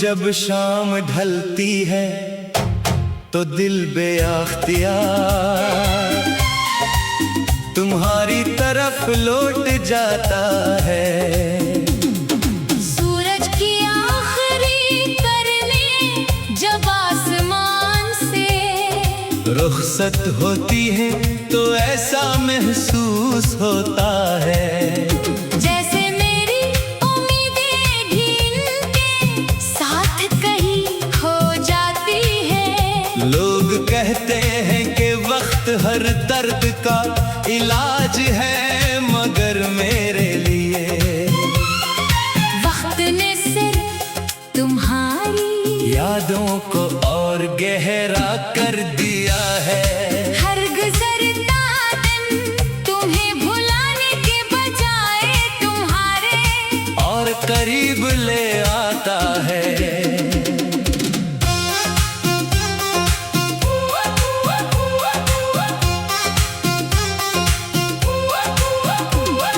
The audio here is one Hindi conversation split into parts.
जब शाम ढलती है तो दिल बेअख्तियार तुम्हारी तरफ लौट जाता है। सूरज की आखिरी करने जब आसमान से रुखसत होती है तो ऐसा महसूस होता है जैसे मेरी उम्मीदें भी इनके साथ कहीं खो जाती है। लोग कहते हैं कि वक्त हर दर्द का इलाज है, मगर मेरे लिए वक्त ने सिर्फ तुम्हारी यादों को और गहरा कर दिया है। हर गुजरता दिन तुम्हें भुलाने के बजाय तुम्हारे और करीब ले आता है।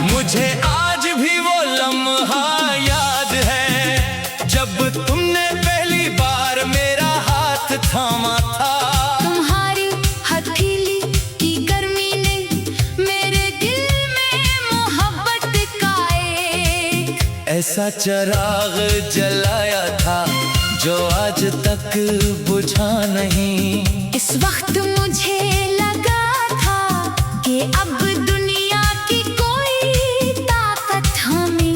मुझे आज भी वो लम्हा याद है जब तुमने पहली बार मेरा हाथ थामा था। तुम्हारी हथेली की गर्मी ने मेरे दिल में मोहब्बत का एक ऐसा चिराग जलाया था जो आज तक बुझा नहीं। इस वक्त मुझे लगा था कि अब दुनिया की कोई ताकत हमें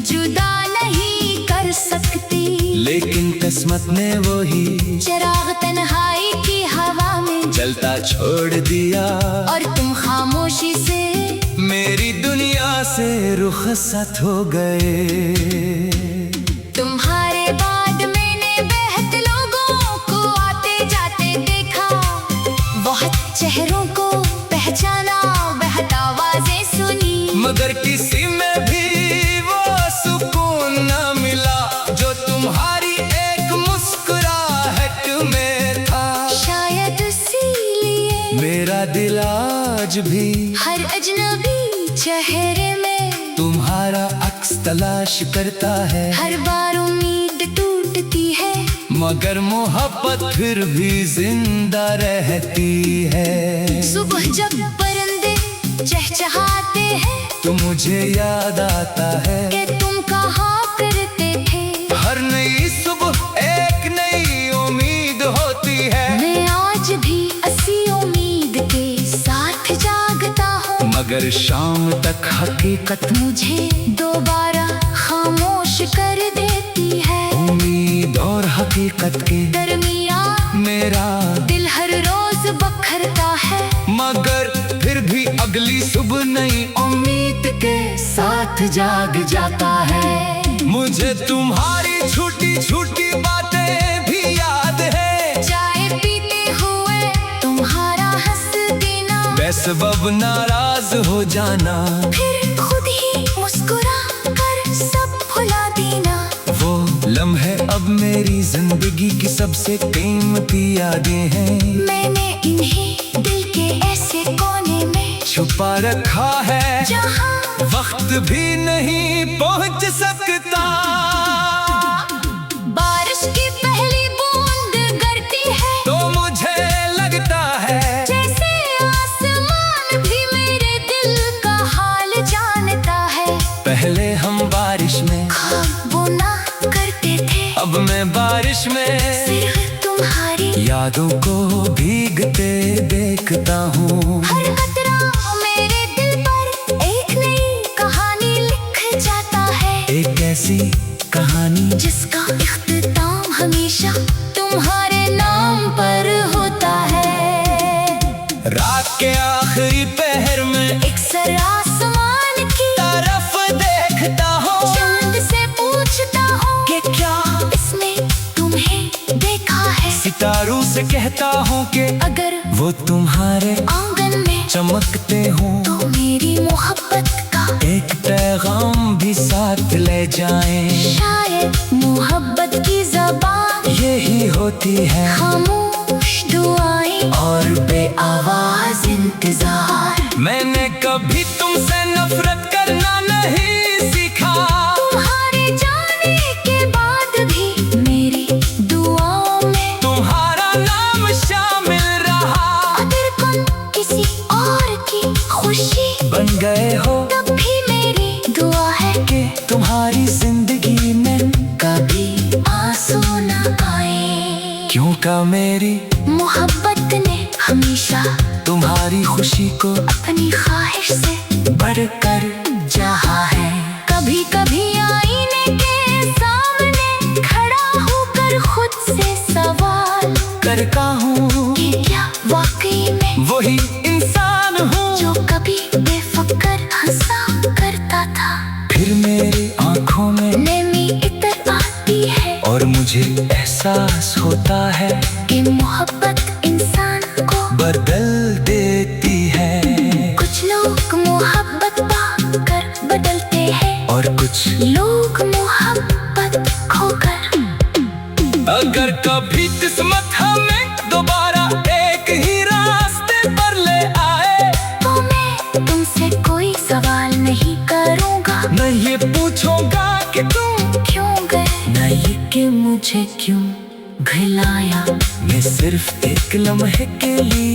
जुदा नहीं कर सकती, लेकिन किस्मत ने वही चिराग तन्हाई की हवा में जलता छोड़ दिया और तुम खामोशी से मेरी दुनिया से रुखसत हो गए। तुम्हारे बाद मैंने बेहद लोगों को आते जाते देखा, बहुत चेहरों को पहचाना, बहुत आवाजें सुनी, मगर किसी में भी वो सुकून न मिला जो तुम्हारी एक मुस्कुराहट में था। शायद इसीलिए मेरा दिल आज भी हर अजनबी चेहरे में तुम्हारा अक्स तलाश करता है। हर बार उम्मीद टूटती है, मगर मोहब्बत फिर भी जिंदा रहती है। सुबह जब परिंदे चहचहाते हैं तो मुझे याद आता है कि तुम कहाँ करते थे। हर नई सुबह एक नई उम्मीद होती है। मैं आज भी इसी उम्मीद के साथ जागता हूँ, मगर शाम तक हकीकत मुझे दोबारा खामोश कर देती है। उम्मीद और हकीकत के दरमियान मेरा दिल हर रोज बखरता है, मगर फिर भी अगली सुबह नई उम्मीद के साथ जाग जाता है। मुझे तुम्हारी छोटी छोटी बातें भी याद है, चाय पीते हुए तुम्हारा हंस देना, बेसबब नाराज हो जाना, फिर खुद ही मुस्कुरा कर सब भुला देना। वो लम्हे अब मेरी जिंदगी की सबसे कीमती यादें हैं। मैंने इन्हें दिल के ऐसे कोने में छुपा रखा है जहाँ वक्त भी नहीं पहुंच सकता। बारिश की पहली बूंद गिरती है तो मुझे लगता है जैसे आसमान भी मेरे दिल का हाल जानता है। पहले हम बारिश में, ख्वाब बुना करते थे, अब मैं बारिश में सिर्फ तुम्हारी यादों को भीगते देखता हूँ। हर कतरा मेरे दिल पर एक नई कहानी लिख जाता है, एक ऐसी कहानी जिसका इख्तिताम हमेशा तुम्हारे नाम पर होता है। रात के आखिरी पहर में एक सर आसमान की तरफ देखता हूँ, चांद से पूछता हूँ कि क्या इसने तुम्हें देखा है। सितारों से कहता हूँ कि अगर वो तुम्हारे आंगन में चमकते हूँ तो मेरी मोहब्बत का एक पैगाम भी साथ ले जाएं। शायद मोहब्बत की ज़बान यही होती है, खामोश दुआएं और बेआवाज इंतजार। मैंने कभी तुमसे नफरत करना नहीं सीखा, तुम्हारे जाने के बाद भी मेरे का मेरी मोहब्बत ने हमेशा तुम्हारी खुशी को अपनी ख्वाहिश से बढ़कर चाहा है। कभी कभी आईने के सामने खड़ा होकर खुद से सवाल करता हूँ कि क्या वाकई में वही इंसान हूँ जो कभी बेफिक्र हंसा करता था। फिर मेरी आंखों में नमी इतर आती है और मुझे एहसास होता है कि मोहब्बत इंसान को बदल देती है। कुछ लोग मोहब्बत पाकर बदलते हैं और कुछ लोग मोहब्बत खोकर। अगर कभी किस्मत हमें दोबारा एक ही रास्ते पर ले आए तो मैं तुमसे कोई सवाल नहीं करूँगा, न ये पूछूंगा कि तुम क्यों गए, न ये कि मुझे क्यों भुलाया। मैं सिर्फ एक लम्हे के लिए